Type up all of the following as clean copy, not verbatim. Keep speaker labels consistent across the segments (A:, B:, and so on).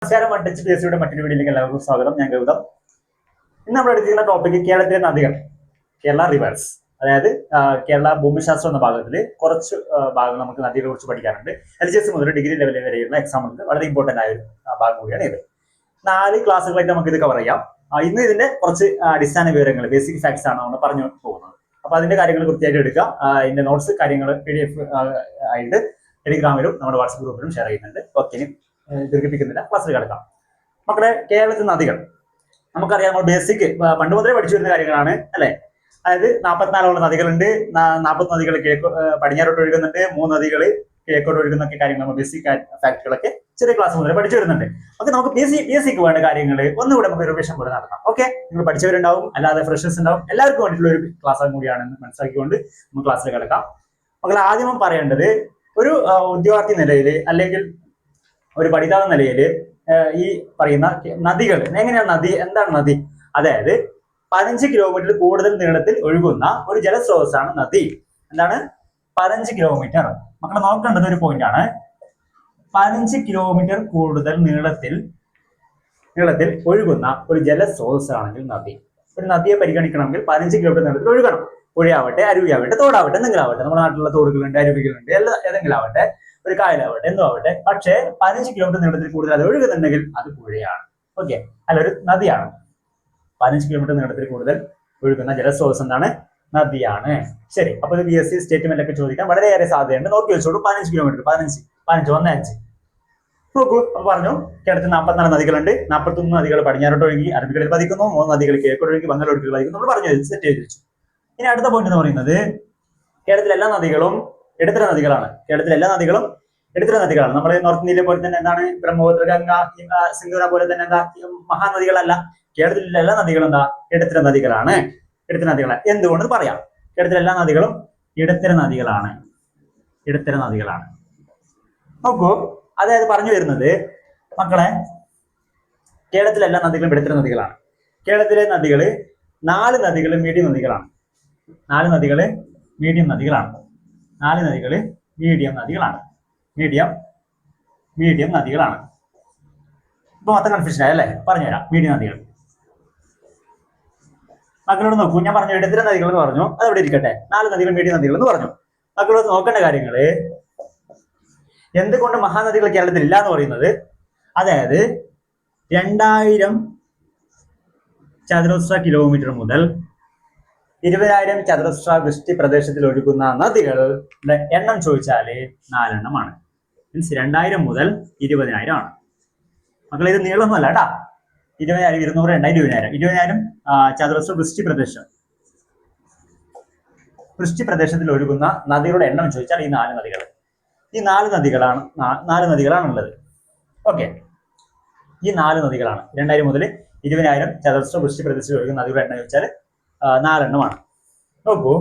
A: നമസ്കാരം. അഡ്വഞ്ചർ PSCയുടെ മറ്റൊരു വീഡിയോയിലേക്ക് എല്ലാവർക്കും സ്വാഗതം. ഞാൻ ഗൗതം. ഇന്ന് നമ്മൾ എടുക്കുന്ന ടോപ്പിക് കേരളത്തിലെ നദികൾ, കേരള റിവേഴ്സ്. അതായത് കേരള ഭൂമിശാസ്ത്രം എന്ന ഭാഗത്തിൽ കുറച്ച് ഭാഗങ്ങൾ നമുക്ക് നദികളെ കുറിച്ച് പഠിക്കാറുണ്ട്. LGS മുതൽ ഡിഗ്രി ലെവൽ വരെയുള്ള എക്സാമുകൾക്ക് വളരെ ഇമ്പോർട്ടന്റ് ആയ ഒരു ഭാഗം കൂടിയാണ് ഇത്. 4 ക്ലാസ്സുകളായിട്ട് നമുക്ക് ഇത് കവർ ചെയ്യാം. ഇന്ന് ഇതിന്റെ കുറച്ച് അടിസ്ഥാന വിവരങ്ങൾ, ബേസിക് ഫാക്ട്സ് ആണ് നമ്മൾ പറഞ്ഞു പോകുന്നത്. അപ്പൊ അതിന്റെ കാര്യങ്ങൾ കൃത്യമായിട്ട് എടുക്കുക. ഇതിന്റെ നോട്ട്സ് കാര്യങ്ങൾ PDF ആയിട്ട് ടെലിഗ്രാമിലും നമ്മുടെ വാട്സ്ആപ്പ് ഗ്രൂപ്പിലും ഷെയർ ചെയ്യുന്നുണ്ട്. ഓക്കെ, ദീർഘിപ്പിക്കുന്നില്ല, ക്ലാസ്സിൽ കിടക്കാം. മക്കളെ, കേരളത്തിൽ നദികൾ നമുക്കറിയാം. നമ്മൾ ബേസിക് പണ്ട് മുതലേ പഠിച്ചു വരുന്ന കാര്യങ്ങളാണ് അല്ലെ. അതായത് 44 നദികളുണ്ട്. 40 നദികൾ പടിഞ്ഞാറോട്ട് ഒഴുകുന്നുണ്ട്. 3 നദികൾ കിഴക്കോട്ട് ഒഴുകുന്നൊക്കെ കാര്യങ്ങൾ നമ്മൾ ബേസിക് ഫാക്ടുകളൊക്കെ ചെറിയ ക്ലാസ് മുതലേ പഠിച്ചു വരുന്നുണ്ട്. ഓക്കെ, നമുക്ക് PSCക്ക് വേണ്ട കാര്യങ്ങൾ ഒന്നുകൂടെ നമുക്ക് റിവിഷൻ കൂടെ നടത്താം. ഓക്കെ, നിങ്ങൾ പഠിച്ചവരുണ്ടാവും, അല്ലാതെ ഫ്രഷേഴ്സ് ഉണ്ടാവും, എല്ലാവർക്കും വേണ്ടിയിട്ടുള്ള ഒരു ക്ലാസ് കൂടിയാണെന്ന് മനസ്സിലാക്കിക്കൊണ്ട് നമുക്ക് ക്ലാസ്സിൽ കിടക്കാം. മക്കളെ, ആദ്യം പറയേണ്ടത് ഒരു ഉദ്യോഗാർത്ഥി നിലയിൽ അല്ലെങ്കിൽ ഒരു പഠിതാവ് നിലയിൽ ഈ പറയുന്ന നദികൾ എങ്ങനെയാണ്? നദി എന്താണ്? നദി അതായത് 15 കിലോമീറ്റർ കൂടുതൽ നീളത്തിൽ ഒഴുകുന്ന ഒരു ജലസ്രോതസ്സാണ് നദി. എന്താണ്? 15 കിലോമീറ്റർ. മക്കളെ, നോക്കേണ്ടത് ഒരു പോയിന്റ് ആണ്. 15 കിലോമീറ്റർ കൂടുതൽ നീളത്തിൽ ഒഴുകുന്ന ഒരു ജലസ്രോതസ്സാണെങ്കിൽ നദി. ഒരു നദിയെ പരിഗണിക്കണമെങ്കിൽ 15 കിലോമീറ്റർ നീളത്തിൽ ഒഴുകണം. പുഴയാവട്ടെ, അരുവിയാവട്ടെ, തോടാവട്ടെ, എന്തെങ്കിലും ആവട്ടെ. നമ്മുടെ നാട്ടിലുള്ള തോടുകളുണ്ട്, അരുവികളുണ്ട്, ഏതെങ്കിലും ആവട്ടെ, ഒരു കായലാവട്ടെ, എന്തോ ആവട്ടെ. പക്ഷേ 15 കിലോമീറ്റർ നീളത്തിൽ കൂടുതൽ അത് ഒഴുകുന്നുണ്ടെങ്കിൽ അത് പുഴയാണ്. ഓക്കെ, അല്ല, ഒരു നദിയാണ്. 15 കിലോമീറ്റർ നീളത്തിൽ കൂടുതൽ ഒഴുകുന്ന ജലസ്രോതസ് എന്താണ്? നദിയാണ്. ശരി, അപ്പൊ ഇത് PSC സ്റ്റേറ്റ്മെന്റ് ഒക്കെ ചോദിക്കാൻ വളരെയേറെ സാധ്യതയുണ്ട്. നോക്കി വെച്ചോളൂ. 15 കിലോമീറ്റർ, 15 നോക്കൂ. അപ്പൊ പറഞ്ഞു, കേരളത്തിൽ 44 നദികളുണ്ട്. 41 നദികൾ പടിഞ്ഞാറോട്ട് ഒഴുകി അറബിക്കടലിൽ പതിക്കുന്നു. 3 നദികൾ കിഴക്കോട്ട് ഒഴുകി ബംഗാളോട്ട് പതിക്കുന്നു. നമ്മൾ പറഞ്ഞു, സെറ്റ് ചെയ്ത് വെച്ചു. ഇനി അടുത്ത പോയിന്റ് എന്ന് പറയുന്നത്, കേരളത്തിലെ എല്ലാ നദികളും ഇടത്തര നദികളാണ്. കേരളത്തിലെ എല്ലാ നദികളും ഇടത്തര നദികളാണ്. നമ്മൾ നോർത്ത് ഇന്ത്യയിലെ പോലെ തന്നെ എന്താണ്, ബ്രഹ്മപുത്ര, ഗംഗ, സിന്ധുന പോലെ തന്നെ എന്താ മഹാനദികളല്ല. കേരളത്തിലെ എല്ലാ നദികളും എന്താ? ഇടത്തര നദികളാണ്. ഇടത്തര നദികളാണ്. എന്തുകൊണ്ട് പറയാം? കേരളത്തിലെ എല്ലാ നദികളും ഇടത്തര നദികളാണ്. ഇടത്തര നദികളാണ്. നോക്കൂ, അതായത് പറഞ്ഞു വരുന്നത് മക്കളെ, കേരളത്തിലെ എല്ലാ നദികളും ഇടത്തര നദികളാണ്. കേരളത്തിലെ നദികള് 4 നദികൾ മീഡിയം നദികളാണ്. 4 നദികള് മീഡിയം നദികളാണ്. 4 നദികള് മീഡിയം നദികളാണ്. മീഡിയം നദികളാണ്. ഇപ്പൊ മൊത്തം കൺഫ്യൂഷൻ ആയല്ലേ? പറഞ്ഞുതരാം. മീഡിയം നദികൾ മക്കളോട് നോക്കൂ. ഞാൻ പറഞ്ഞു ഇടത്തര നദികൾ എന്ന് പറഞ്ഞു, അത് അവിടെ ഇരിക്കട്ടെ. 4 നദികൾ മീഡിയം നദികൾ എന്ന് പറഞ്ഞു. മക്കളോട് നോക്കേണ്ട കാര്യങ്ങള്, എന്തുകൊണ്ട് മഹാനദികൾ കേരളത്തിൽ ഇല്ല എന്ന് പറയുന്നത്, അതായത് 2000 ചതുരശ്ര കിലോമീറ്റർ മുതൽ 20,000 ചതുരശ്ര വൃഷ്ടി പ്രദേശത്തിൽ ഒഴുകുന്ന നദികളുടെ എണ്ണം ചോദിച്ചാല് 4 എണ്ണമാണ്. മീൻസ് 2000 മുതൽ 20,000 ആണ്. മക്കളെ, ഇത് നീളമൊന്നുമല്ല കേട്ടാ. 20,000, 200, 20,000, 20,000 ചതുരശ്ര വൃഷ്ടി പ്രദേശത്തിൽ ഒഴുകുന്ന നദികളുടെ എണ്ണം ചോദിച്ചാൽ ഈ 4 നദികൾ. ഈ 4 നദികളാണുള്ളത്. ഓക്കെ, ഈ 4 നദികളാണ്. 2000 മുതൽ 20,000 ചതുരശ്ര വൃഷ്ടി പ്രദേശത്തിൽ ഒഴുകുന്ന നദികളുടെ എണ്ണം ചോദിച്ചാൽ 4 എണ്ണമാണ്. നോക്കൂ,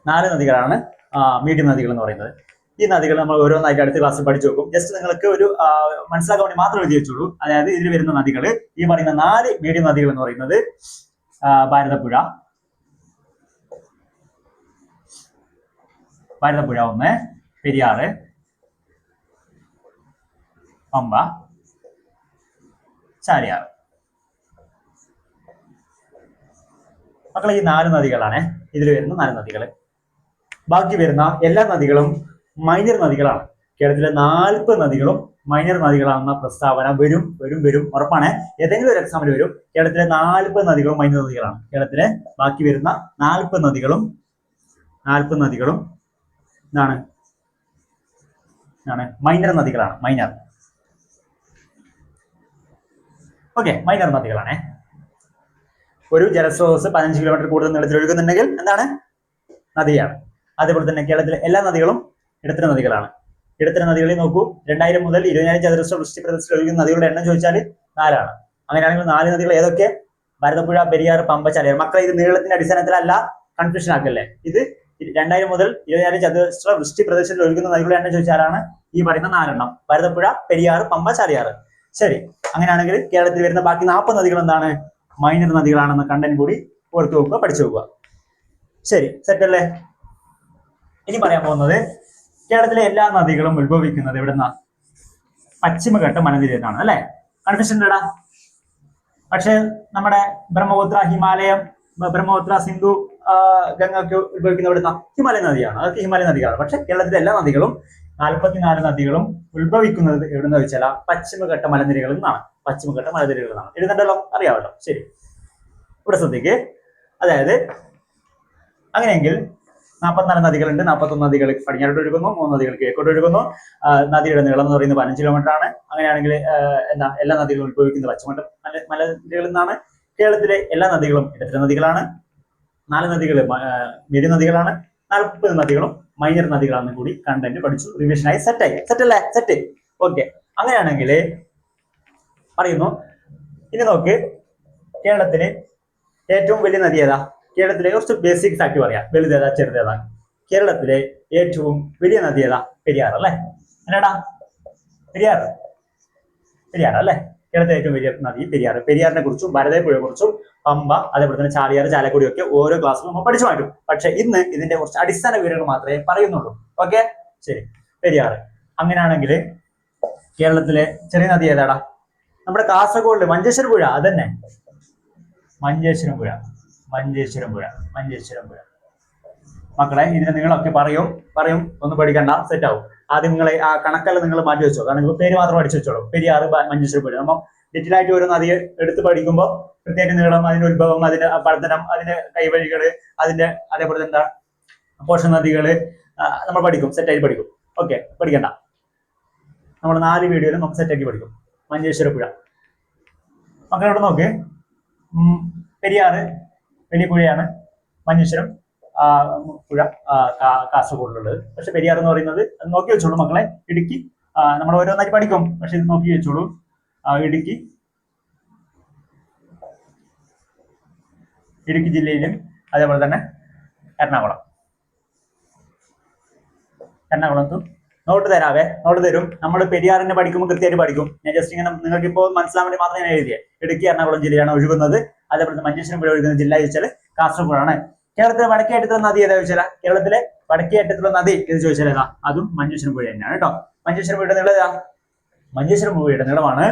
A: 4 നദികളാണ് മീഡിയം നദികൾ എന്ന് പറയുന്നത്. ഈ നദികൾ നമ്മൾ ഓരോന്നായിട്ട് അടുത്ത ക്ലാസ്സിൽ പഠിച്ചു നോക്കും. ജസ്റ്റ് നിങ്ങൾക്ക് ഒരു മനസ്സിലാക്കാൻ വേണ്ടി മാത്രം എഴുതി വെച്ചോളൂ. അതായത് ഇതിൽ വരുന്ന നദികൾ, ഈ പറയുന്ന 4 മീഡിയം നദികൾ എന്ന് പറയുന്നത് ഭാരതപ്പുഴ 1, പെരിയാറ്, പമ്പ, ചാലിയാർ. മക്കളെ, ഈ 4 നദികളാണ് ഇതിൽ വരുന്ന 4 നദികൾ. ബാക്കി വരുന്ന എല്ലാ നദികളും മൈനർ നദികളാണ്. കേരളത്തിലെ 40 നദികളും മൈനർ നദികളാണെന്ന പ്രസ്താവന വരും ഉറപ്പാണ്. ഏതെങ്കിലും ഒരു എക്സാമിൽ വരും. കേരളത്തിലെ 40 നദികളും മൈനർ നദികളാണ്. കേരളത്തിലെ ബാക്കി വരുന്ന 40 നദികളും എന്താണ്? മൈനർ നദികളാണ്. ഓക്കെ, മൈനർ നദികളാണ്. ഒരു ജലസ്രോതസ് 15 കിലോമീറ്റർ കൂടുതൽ നീളത്തിൽ ഒഴുകുന്നുണ്ടെങ്കിൽ എന്താണ്? നദിയാണ്. അതേപോലെ തന്നെ കേരളത്തിലെ എല്ലാ നദികളും ഇടത്തര നദികളാണ്. ഇടത്തര നദികളിൽ നോക്കൂ, 2000 മുതൽ 20,000 ചതുരശ്ര വൃഷ്ടി പ്രദേശത്തിൽ ഒഴുകുന്ന നദികളുടെ എണ്ണം ചോദിച്ചാൽ 4 ആണ്. അങ്ങനെയാണെങ്കിൽ 4 നദികൾ ഏതൊക്കെ? ഭാരതപ്പുഴ, പെരിയാർ, പമ്പ, ചാലിയാർ. മക്കളെ, ഇത് നീളത്തിന്റെ അടിസ്ഥാനത്തിലല്ല, കൺഫ്യൂഷൻ ആക്കല്ലേ. ഇത് 2000 മുതൽ 20,000 ചതുരശ്ര വൃഷ്ടി പ്രദേശത്തിൽ ഒഴുകുന്ന നദികളുടെ എണ്ണം ചോദിച്ചാലാണ് ഈ പറയുന്ന 4 എണ്ണം: ഭാരതപ്പുഴ, പെരിയാർ, പമ്പ, ചാലിയാർ. ശരി, അങ്ങനെയാണെങ്കിൽ കേരളത്തിൽ വരുന്ന ബാക്കി 40 നദികൾ എന്താണ്? മൈനർ നദികളാണെന്ന കണ്ടന്റ് കൂടി ഓർത്ത് വെക്കുക, പഠിച്ചു വെക്കുക. ശരി, സെറ്റ് അല്ലേ? ഇനി പറയാൻ പോകുന്നത്, കേരളത്തിലെ എല്ലാ നദികളും ഉത്ഭവിക്കുന്നത് എവിടുന്ന? പശ്ചിമഘട്ട മലനിര എന്നാണ് അല്ലെ. കൺഫ്യൂഷൻ ഉണ്ടടാ. പക്ഷെ നമ്മുടെ ബ്രഹ്മപുത്ര, ഹിമാലയം, ബ്രഹ്മപുത്ര, സിന്ധു, ഗംഗ ഒക്കെ ഉത്ഭവിക്കുന്ന ഇവിടുന്ന ഹിമാലയ നദിയാണ്. അതൊക്കെ ഹിമാലയ നദികളാണ്. പക്ഷെ കേരളത്തിലെ എല്ലാ നദികളും 44 നദികളും ഉത്ഭവിക്കുന്നത് എവിടെന്ന് വെച്ചാൽ പശ്ചിമഘട്ട മലനിരകളിൽ നിന്നാണ്. പശ്ചിമഘട്ട മലനിരകളിൽ നിന്നാണ്. എഴുതണ്ടല്ലോ, അറിയാമല്ലോ. ശരി, ഇവിടെ ശ്രദ്ധിക്ക്. അതായത് അങ്ങനെയെങ്കിൽ 44 നദികളുണ്ട്. 41 നദികൾ പടിഞ്ഞാറോട്ട് ഒഴുകുന്നു, 3 നദികൾ കിഴക്കോട്ട് ഒഴുകുന്നു. നദിയുടെ നീളം എന്ന് പറയുന്നത് 15 കിലോമീറ്റർ ആണ്. അങ്ങനെയാണെങ്കിൽ എല്ലാ നദികളും ഉത്ഭവിക്കുന്നത് പശ്ചിമഘട്ട മലനിരകളിൽ നിന്നാണ്. കേരളത്തിലെ എല്ലാ നദികളും ഇടത്തര നദികളാണ്. 4 നദികൾ വലിയ നദികളാണ്. 40 നദികളും മൈനർ നദികളാണെന്ന് കൂടി കണ്ടന്റ് പഠിച്ചു. റിവിഷനായി സെറ്റായി. സെറ്റല്ലേ? സെറ്റ്. ഓക്കെ. അങ്ങനെയാണെങ്കിൽ പറയുന്നു. ഇനി നോക്ക്, കേരളത്തിലെ ഏറ്റവും വലിയ നദി ഏതാ? കേരളത്തിലെ കുറച്ച് ബേസിക് ഫാക്ട് പറയാം. വലുതേതാ ചെറുതേതാ? കേരളത്തിലെ ഏറ്റവും വലിയ നദി ഏതാ? പെരിയാർ അല്ലേ? എന്നാടാ? പെരിയാർ. പെരിയാർ അല്ലേ? കേരളത്തിലെ ഏറ്റവും വലിയ നദി പെരിയാർ. പെരിയാറിനെ കുറിച്ചും ഭാരതപ്പുഴയെ കുറിച്ചും പമ്പ, അതേപോലെ തന്നെ ചാലിയാർ, ചാലക്കുടി ഒക്കെ ഓരോ ക്ലാസ്സിലും നമ്മൾ പഠിച്ചു മാറ്റും. പക്ഷെ ഇന്ന് ഇതിന്റെ കുറച്ച് അടിസ്ഥാന വിവരങ്ങൾ മാത്രമേ പറയുന്നുള്ളൂ. ഓക്കെ, ശരി. പെരിയാർ. അങ്ങനെയാണെങ്കിൽ കേരളത്തിലെ ചെറിയ നദി ഏതാടാ? നമ്മുടെ കാസർഗോഡില് മഞ്ചേശ്വരം പുഴ. അതന്നെ, മഞ്ചേശ്വരം പുഴ. മഞ്ചേശ്വരം പുഴ. മഞ്ചേശ്വരം പുഴ. മക്കളെ, ഇതിനെ നിങ്ങളൊക്കെ പറയും. ഒന്നും പഠിക്കണ്ട, സെറ്റ് ആവും. ആദ്യം നിങ്ങൾ ആ കണക്കെല്ലാം നിങ്ങൾ മാറ്റി വെച്ചോ. കാരണം നിങ്ങൾ പേര് മാത്രം പഠിച്ചു വെച്ചോളൂ. പെരിയാർ, മഞ്ചേശ്വരം പുഴ. നമ്മൾ ഡീറ്റെയിൽ ആയിട്ട് ഓരോ നദിയെ എടുത്ത് പഠിക്കുമ്പോൾ പ്രത്യേക നീളം, അതിന്റെ ഉത്ഭവം, അതിന്റെ പഠനം, അതിന്റെ കൈവഴികള്, അതിന്റെ അതേപോലെ എന്താ പോഷക നദികള് നമ്മൾ പഠിക്കും. സെറ്റായി പഠിക്കും. ഓക്കെ, പഠിക്കണ്ട. നമ്മൾ 4 വീഡിയോയിലും നമുക്ക് സെറ്റാക്കി പഠിക്കും. മഞ്ചേശ്വര പുഴ. മക്കളോട് നോക്ക്. പെരിയാറ് വലിയ പുഴയാണ്. മഞ്ചേശ്വരം പുഴ കാസർഗോഡിലുള്ളത്. പക്ഷെ പെരിയാർ എന്ന് പറയുന്നത് നോക്കി വെച്ചോളൂ മക്കളെ. ഇടുക്കി. നമ്മൾ ഓരോന്നായി പഠിക്കും, പക്ഷെ ഇത് നോക്കി വെച്ചോളൂ. ഇടുക്കി ജില്ലയിലും അതേപോലെ തന്നെ എറണാകുളത്തും നോട്ട് തരാവേ. നോട്ട് തരും. നമ്മൾ പെരിയാറിനെ പഠിക്കുമ്പോൾ കൃത്യമായിട്ട് പഠിക്കും. ഞാൻ ജസ്റ്റ് ഇങ്ങനെ നിങ്ങൾക്ക് ഇപ്പോൾ മനസ്സിലാൻ വേണ്ടി മാത്രമേ ഞാൻ എഴുതിയത്. ഇടുക്കി എറണാകുളം ജില്ലയാണ് ഒഴുകുന്നത്. അതേപോലെ മഞ്ചേശ്വരം പുഴ ഒഴുകുന്ന ജില്ല ചോദിച്ചാൽ കാസർഗോഡാണ്. കേരളത്തിലെ വടക്കേ അറ്റത്തുള്ള നദി ഏതാ ചോദിച്ചാൽ, കേരളത്തിലെ വടക്കേ അറ്റത്തുള്ള നദി എന്ന് ചോദിച്ചാൽ ഏതാ? അതും മഞ്ചേശ്വരം പുഴ തന്നെയാണ് കേട്ടോ. മഞ്ചേശ്വരം പുഴയുടെ നീളം ഏതാ? മഞ്ചേശ്വരം പുഴയുടെ നീളമാണ്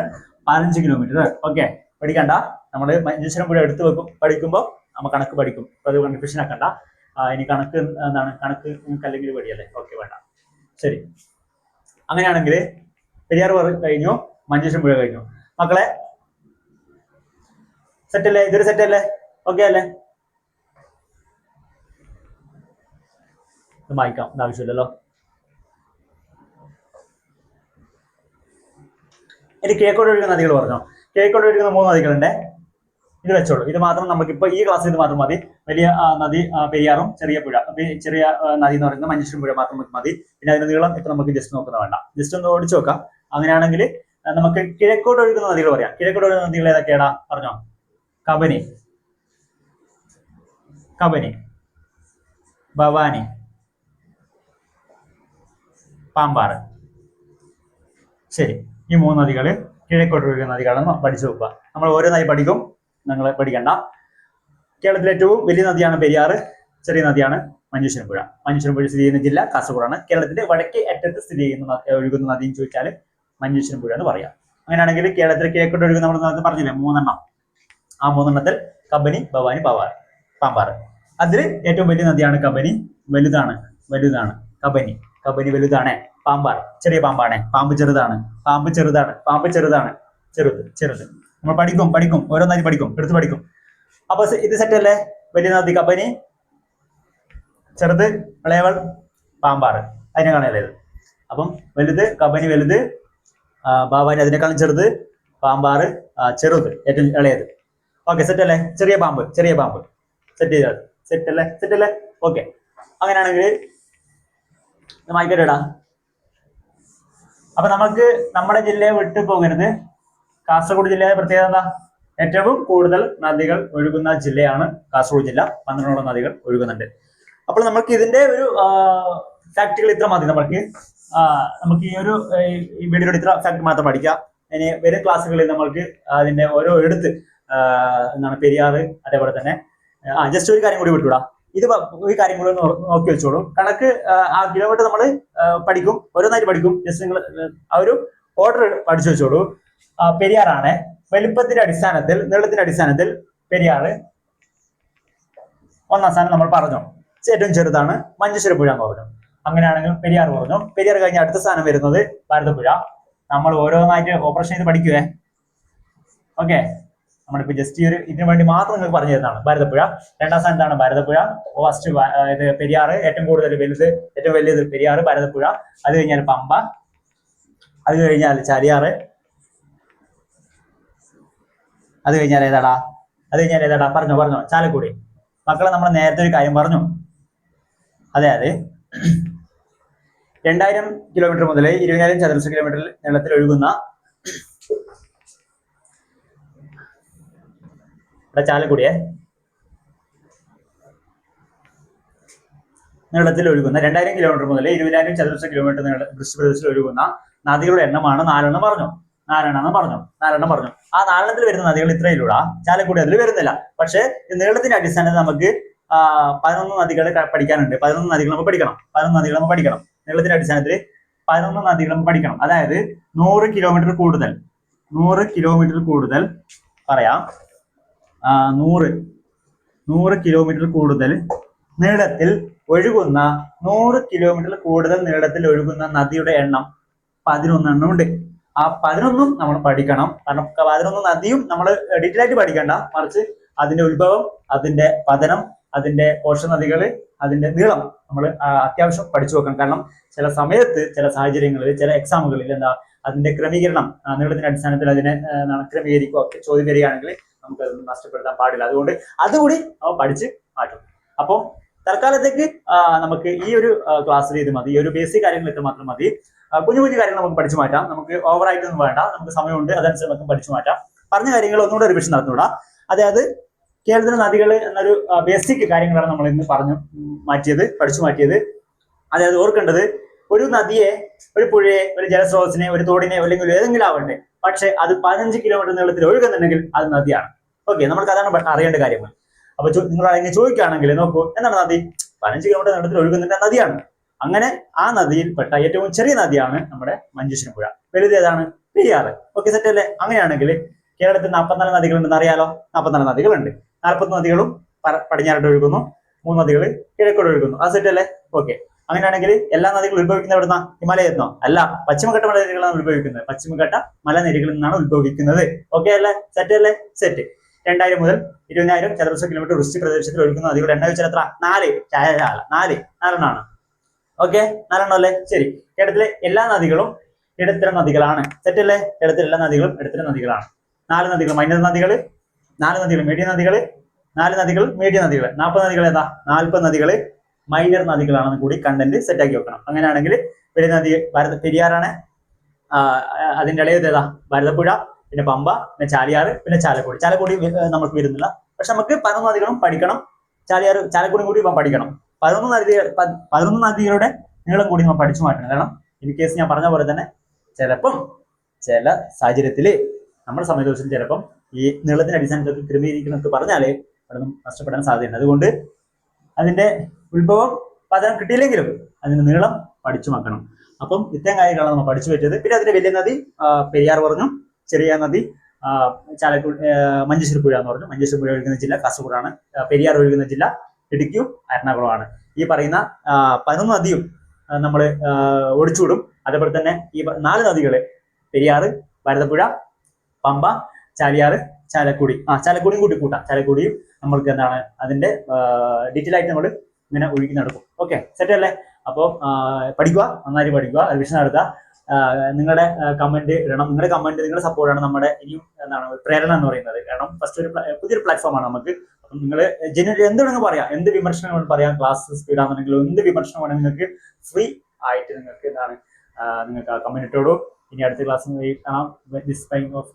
A: 15 കിലോമീറ്റർ. ഓക്കെ, പഠിക്കണ്ട. നമ്മൾ മഞ്ചേശ്വരം പുഴ എടുത്ത് വെക്കും. പഠിക്കുമ്പോൾ നമ്മൾ കണക്ക് പഠിക്കും. അത് കൺഫ്യൂഷൻ ആക്കണ്ട. ഇനി കണക്ക് എന്താണ്? കണക്ക് നിങ്ങൾക്ക് അല്ലെങ്കിൽ പഠിയല്ലേ? ഓക്കെ, വേണ്ട. ശരി. അങ്ങനെയാണെങ്കിൽ പെരിയാർ കഴിഞ്ഞു, മഞ്ചേശ്വരം പുഴ കഴിഞ്ഞു. മക്കളെ, സെറ്റല്ലേ? ഇതൊരു സെറ്റല്ലേ? ഓക്കെ അല്ലേ? വായിക്കാം, ആവശ്യമില്ലല്ലോ. ഇനി കിഴക്കോട്ട് ഒഴുകുന്ന നദികൾ പറഞ്ഞോ. കിഴക്കോട്ട് ഒഴുകുന്ന 3 നദികളുണ്ട്. ഇത് വെച്ചോളൂ. ഇത് മാത്രം നമുക്കിപ്പോ ഈ ക്ലാസ്സിൽ ഇത് മാത്രം മതി. വലിയ നദി പെരിയാറും, ചെറിയ പുഴ, ചെറിയ നദി എന്ന് പറയുന്നത് മഞ്ചേശ്വരം പുഴ മാത്രം മതി. പിന്നെ അതിന്റെ നീളം ഇപ്പൊ നമുക്ക് ജസ്റ്റ് നോക്കുന്ന വേണ്ട. ജസ്റ്റ് ഒന്ന് ഓടിച്ചു നോക്കാം. അങ്ങനെയാണെങ്കിൽ നമുക്ക് കിഴക്കോട്ട് ഒഴുകുന്ന നദികൾ പറയാം. കിഴക്കോട്ട് ഒഴുകുന്ന നദികൾ ഏതൊക്കെയാടാ? പറഞ്ഞോ. കബനി, ഭവാനി, പാമ്പാറ്. ശരി, ഈ 3 നദികള് കിഴക്കോട്ട് ഒഴുകുന്ന നദികളെന്ന് പഠിച്ചു വെക്കുക. നമ്മൾ ഓരോ നദി പഠിക്കും, നിങ്ങൾ പഠിക്കണ്ട. കേരളത്തിലെ ഏറ്റവും വലിയ നദിയാണ് പെരിയാർ. ചെറിയ നദിയാണ് മഞ്ചേശ്വരം പുഴ. മഞ്ചേശ്വരം പുഴ സ്ഥിതി ചെയ്യുന്ന ജില്ല കാസർഗോഡാണ്. കേരളത്തിന്റെ വടക്കേ അറ്റത്ത് സ്ഥിതി ചെയ്യുന്ന ഒഴുകുന്ന നദി എന്ന് ചോദിച്ചാൽ മഞ്ചേശ്വരം പുഴ എന്ന് പറയാം. അങ്ങനെയാണെങ്കിൽ കേരളത്തിലെ കിഴക്കോട്ട് ഒഴുകുന്ന നമ്മൾ പറഞ്ഞില്ലേ 3 എണ്ണം. ആ 3 എണ്ണത്തിൽ കബനി, ഭവാനി, പാമ്പാറ്. അതിൽ ഏറ്റവും വലിയ നദിയാണ് കബനി. വലുതാണ് കബനി. വലുതാണ്. പാമ്പാർ ചെറിയ പാമ്പാണ്. പാമ്പ് ചെറുതാണ്. ചെറുത്. നമ്മൾ പഠിക്കും. ഓരോന്നായി പഠിക്കും, എടുത്ത് പഠിക്കും. അപ്പൊ ഇത് സെറ്റ് അല്ലേ? വലിയ നദി കബനി, ചെറുത് ഇളയവൾ പാമ്പാറ്. അതിനെ കാണാനത്. അപ്പം വലുത് കബനി, വലുത് ഭവാനി അതിനേക്കാളും ചെറുത്, പാമ്പാറ് ചെറുത്, ഏറ്റവും ഇളയത്. ഓക്കെ, സെറ്റ് അല്ലേ? ചെറിയ പാമ്പ് സെറ്റ് ചെയ്താൽ സെറ്റ് അല്ലേ? ഓക്കെ. അങ്ങനെയാണെങ്കിൽ വായിക്കട്ടെടാ. അപ്പൊ നമുക്ക് നമ്മുടെ ജില്ലയെ വിട്ടു പോകരുത്. കാസർഗോഡ് ജില്ലയുടെ പ്രത്യേകത എന്താ? ഏറ്റവും കൂടുതൽ നദികൾ ഒഴുകുന്ന ജില്ലയാണ് കാസർഗോഡ് ജില്ല. 12 നദികൾ ഒഴുകുന്നുണ്ട്. അപ്പോൾ നമുക്ക് ഇതിന്റെ ഒരു ഫാക്ടുകൾ ഇത്ര മതി. നമുക്ക് ഈ ഒരു വീഡിയോയുടെ ഇത്ര ഫാക്ട് മാത്രം പഠിക്കാം. ഇനി വരും ക്ലാസ്സുകളിൽ നമ്മൾക്ക് അതിന്റെ ഓരോ എന്താണ് പെരിയാറ്, അതേപോലെ തന്നെ ജസ്റ്റ് ഒരു കാര്യം കൂടി വിട്ടുകൂടാ. ഇത് ഈ കാര്യം കൂടി നോക്കി വെച്ചോളൂ. കണക്ക് ആ കിലോമീറ്റർ നമ്മൾ പഠിക്കും, ഓരോന്നായിട്ട് പഠിക്കും. ജസ്റ്റ് നിങ്ങൾ ആ ഒരു ഓർഡർ പഠിച്ചു വെച്ചോളൂ. പെരിയാറാണ്. വലിപ്പത്തിന്റെ അടിസ്ഥാനത്തിൽ, നീളത്തിന്റെ അടിസ്ഥാനത്തിൽ പെരിയാറ് ഒന്നാം സ്ഥാനം നമ്മൾ പറഞ്ഞു. ഏറ്റവും ചെറുതാണ് മഞ്ചേശ്വരം പുഴ എന്ന് പറഞ്ഞു. അങ്ങനെയാണെങ്കിൽ പെരിയാർ പറഞ്ഞു. പെരിയാർ കഴിഞ്ഞ അടുത്ത സ്ഥാനം വരുന്നത് ഭാരതപ്പുഴ. നമ്മൾ ഓരോന്നായിട്ട് ഓപ്പറേഷൻ ചെയ്ത് പഠിക്കുവേ. ഓക്കെ, നമ്മളിപ്പോ ജസ്റ്റ് ഇതിനു വേണ്ടി മാത്രം നിങ്ങൾക്ക് പറഞ്ഞു തരുന്നതാണ്. ഭാരതപ്പുഴ രണ്ടാം സ്ഥാനത്താണ്. ഭാരതപ്പുഴ ഫസ്റ്റ് ഇത് പെരിയാർ, ഏറ്റവും കൂടുതൽ വലുത്, ഏറ്റവും വലിയത് പെരിയാർ, ഭാരതപ്പുഴ. അത് കഴിഞ്ഞാൽ പമ്പ, അത് കഴിഞ്ഞാൽ ചാലിയാറ്, അത് കഴിഞ്ഞാൽ ഏതാടാ പറഞ്ഞോ ചാലക്കുടി. മക്കളെ നമ്മൾ നേരത്തെ ഒരു കാര്യം പറഞ്ഞു. അതായത് 2000 കിലോമീറ്റർ മുതൽ 20,000 ചതുരശ്ര കിലോമീറ്റർ നീളത്തിൽ ഒഴുകുന്ന ചാലക്കുടിയെ നീളത്തിൽ ഒഴുകുന്ന 2000 കിലോമീറ്റർ മുതൽ 20,000 ചതുരശ്ര കിലോമീറ്റർ വൃഷ്ടിപ്രദേശത്തിൽ ഒഴുകുന്ന നദികളുടെ എണ്ണമാണ് 4 പറഞ്ഞു. ആ 4 വരുന്ന നദികൾ ഇത്രയിലൂടെ. ചാലക്കുടി അതിൽ വരുന്നില്ല. പക്ഷെ നീളത്തിന്റെ അടിസ്ഥാനത്തിൽ നമുക്ക് 11 നദികൾ പഠിക്കാനുണ്ട്. 11 നദികൾ നമ്മൾ പഠിക്കണം. നീളത്തിന്റെ അടിസ്ഥാനത്തിൽ 11 നദികൾ നമ്മൾ പഠിക്കണം. അതായത് 100 കിലോമീറ്റർ കൂടുതൽ പറയാം. 100 കിലോമീറ്റർ കൂടുതൽ നീളത്തിൽ ഒഴുകുന്ന 100 കിലോമീറ്റർ കൂടുതൽ നീളത്തിൽ ഒഴുകുന്ന നദിയുടെ എണ്ണം 11 എണ്ണം ഉണ്ട്. ആ 11 നമ്മൾ പഠിക്കണം. കാരണം 11 നദിയും നമ്മൾ ഡീറ്റെയിൽ ആയിട്ട് പഠിക്കണ്ട, മറിച്ച് അതിന്റെ ഉത്ഭവം, അതിന്റെ പതനം, അതിന്റെ പോഷകനദികള്, അതിന്റെ നീളം നമ്മൾ അത്യാവശ്യം പഠിച്ചു വെക്കണം. കാരണം ചില സമയത്ത്, ചില സാഹചര്യങ്ങളിൽ, ചില എക്സാമുകളിൽ അതിന്റെ ക്രമീകരണം, നീളത്തിന്റെ അടിസ്ഥാനത്തിൽ അതിനെ ക്രമീകരിക്കുക ചോദ്യം വരികയാണെങ്കിൽ നമുക്ക് അതൊന്നും നഷ്ടപ്പെടുത്താൻ പാടില്ല. അതുകൊണ്ട് അതുകൂടി പഠിച്ച് മാറ്റും. അപ്പോൾ തൽക്കാലത്തേക്ക് നമുക്ക് ഈ ഒരു ക്ലാസ്സിൽ ഇത് മതി. ഈ ഒരു ബേസിക് കാര്യങ്ങൾ ഇത്ര മാത്രം മതി. കുഞ്ഞു കാര്യങ്ങൾ നമുക്ക് പഠിച്ചു മാറ്റാം. നമുക്ക് ഓവറായിട്ടൊന്നും വേണ്ട. നമുക്ക് സമയമുണ്ട്, അതനുസരിച്ച് നമുക്ക് പഠിച്ചു മാറ്റാം. പറഞ്ഞ കാര്യങ്ങൾ ഒന്നുകൂടെ റിവിഷൻ നടത്തുകൂടാ. അതായത് കേരളത്തിലെ നദികൾ എന്നൊരു ബേസിക് കാര്യങ്ങളാണ് നമ്മൾ ഇന്ന് പഠിച്ചു മാറ്റിയത്. അതായത് ഓർക്കേണ്ടത്, ഒരു നദിയെ, ഒരു പുഴയെ, ഒരു ജലസ്രോതസ്സിനെ, ഒരു തോടിനെ, അല്ലെങ്കിൽ ഏതെങ്കിലും ആവട്ടെ, പക്ഷെ അത് 15 കിലോമീറ്റർ നീളത്തിൽ ഒഴുകുന്നുണ്ടെങ്കിൽ അത് നദിയാണ്. ഓക്കെ, നമുക്ക് അതാണ് അറിയേണ്ട കാര്യങ്ങൾ. അപ്പൊ നിങ്ങൾ അങ്ങനെ ചോദിക്കുകയാണെങ്കിൽ നോക്കൂ, എന്താണ് നദി? 15 കിലോമീറ്റർ നീളത്തിൽ ഒഴുകുന്നുണ്ട്, നദിയാണ്. അങ്ങനെ ആ നദിയിൽപ്പെട്ട ഏറ്റവും ചെറിയ നദിയാണ് നമ്മുടെ മഞ്ചേശ്വരം പുഴ. വലുത് ഏതാണ്? പെരിയാറ്. ഓക്കെ, സെറ്റ് അല്ലേ? അങ്ങനെയാണെങ്കിൽ കേരളത്തിൽ 44 നദികളുണ്ടെന്ന് അറിയാലോ. 44 നദികളുണ്ട്. 40 നദികളും പടിഞ്ഞാറോട്ട് ഒഴുകുന്നു, 3 നദികൾ കിഴക്കോട്ട് ഒഴുകുന്നു. ആ സെറ്റ് അല്ലേ? ഓക്കെ, അങ്ങനെയാണെങ്കിൽ എല്ലാ നദികളും ഉത്ഭവിക്കുന്നത് എവിടുന്ന? ഹിമാലയത്തിനോ? അല്ല, പശ്ചിമഘട്ട മലനിരകളാണ് ഉത്ഭവിക്കുന്നത്. പശ്ചിമഘട്ട മലനിരകളിൽ നിന്നാണ് ഉത്ഭവിക്കുന്നത്. ഓക്കെ അല്ലേ? സെറ്റ് അല്ലേ? സെറ്റ്. 2000 മുതൽ 20,000 ചതുരശ്ര കിലോമീറ്റർ വൃഷ്ടി പ്രദേശത്തിൽ ഒഴുകുന്ന നദികളുടെ എണ്ണം വെച്ചാൽ എത്ര? 4 ഓക്കെ, 4 അല്ലേ? ശരി. കേരളത്തിലെ എല്ലാ നദികളും ഇടത്തരം നദികളാണ്. സെറ്റ് അല്ലേ? കേരളത്തിലെ എല്ലാ നദികളും ഇടത്തരം നദികളാണ്. 4 നദികൾ മൈനർ നദികൾ, 4 നദികൾ മീഡിയം നദികൾ, 4 നദികൾ മീഡിയം നദികൾ. 40 നദികൾ ഏതാ? 40 നദികൾ മൈനർ നദികളാണെന്ന് കൂടി കണ്ടന്റ് സെറ്റ് ആക്കി വെക്കണം. അങ്ങനെയാണെങ്കിൽ വലിയ നദി പെരിയാറാണ്. അതിന്റെ ഇളയത് ഏതാ? ഭാരതപ്പുഴ, പിന്നെ പമ്പ, പിന്നെ ചാലിയാറ്, പിന്നെ ചാലക്കുടി നമുക്ക് വരുന്നില്ല. പക്ഷെ നമുക്ക് 11 നദികളും പഠിക്കണം. ചാലക്കുടിയും കൂടി പഠിക്കണം. 11 നദികളുടെ നീളം കൂടി നമ്മൾ പഠിച്ചു മാറ്റണം. കാരണം ഇൻ കേസ് ഞാൻ പറഞ്ഞ പോലെ തന്നെ ചിലപ്പം ചില സാഹചര്യത്തില് നമ്മുടെ സമയദോഷം ചിലപ്പം ഈ നീളത്തിന്റെ അടിസ്ഥാനത്തിൽ ക്രമീകരിക്കുന്നൊക്കെ പറഞ്ഞാല് അവിടെ നഷ്ടപ്പെടാൻ സാധ്യതയുണ്ട്. അതുകൊണ്ട് അതിന്റെ ഉത്ഭവം പതനം കിട്ടിയില്ലെങ്കിലും അതിന്റെ നീളം പഠിച്ചു മാറ്റണം. അപ്പം ഇത്രയും കാര്യങ്ങളാണ് നമ്മൾ പഠിച്ചു പറ്റിയത്. പിന്നെ അതിന്റെ വലിയ നദി പെരിയാർ പറഞ്ഞു, ചെറിയ നദി മഞ്ചേശ്വരം പുഴ എന്ന് പറഞ്ഞു. മഞ്ചേശ്വരം പുഴ ഒഴുകുന്ന ജില്ല കാസർഗോഡാണ്. പെരിയാർ ഒഴുകുന്ന ജില്ല ഇടുക്കിയും എറണാകുളമാണ്. ഈ പറയുന്ന 11 നദിയും നമ്മൾ ഒഴിച്ചുവിടും. അതേപോലെ തന്നെ ഈ 4 നദികള് പെരിയാറ്, ഭാരതപ്പുഴ, പമ്പ, ചാലിയാറ്, ചാലക്കുടിയും കൂട്ടി കൂട്ടാം. ചാലക്കുടിയും നമ്മൾക്ക് എന്താണ് അതിന്റെ ഡീറ്റെയിൽ ആയിട്ട് നമ്മൾ ഇങ്ങനെ ഒഴുകി നടക്കും. ഓക്കെ, സെറ്റ് അല്ലേ? അപ്പോൾ പഠിക്കുക, നന്നായിട്ട് പഠിക്കുക, റിവിഷൻ നടത്തുക. നിങ്ങളുടെ കമന്റ് ഇടണം. നിങ്ങളുടെ കമന്റ്, നിങ്ങളുടെ സപ്പോർട്ടാണ് നമ്മുടെ ഇനിയും എന്താണ് പ്രേരണ എന്ന് പറയുന്നത്. കാരണം ഫസ്റ്റ് ഒരു പുതിയൊരു പ്ലാറ്റ്ഫോമാണ് നമുക്ക്. അപ്പം നിങ്ങൾ ജനുവരി എന്ത് വേണമെങ്കിൽ പറയാം, എന്ത് വിമർശനം വേണമെങ്കിൽ പറയാം. ക്ലാസ് സ്പീഡാണെന്നുണ്ടെങ്കിലും എന്ത് വിമർശനം വേണമെങ്കിൽ നിങ്ങൾക്ക് ഫ്രീ ആയിട്ട് നിങ്ങൾക്ക് എന്താണ് നിങ്ങൾക്ക് കമന്റ് ഇട്ടോളൂ. ഇനി അടുത്ത ക്ലാസ്സിൽ കാണാം. This time of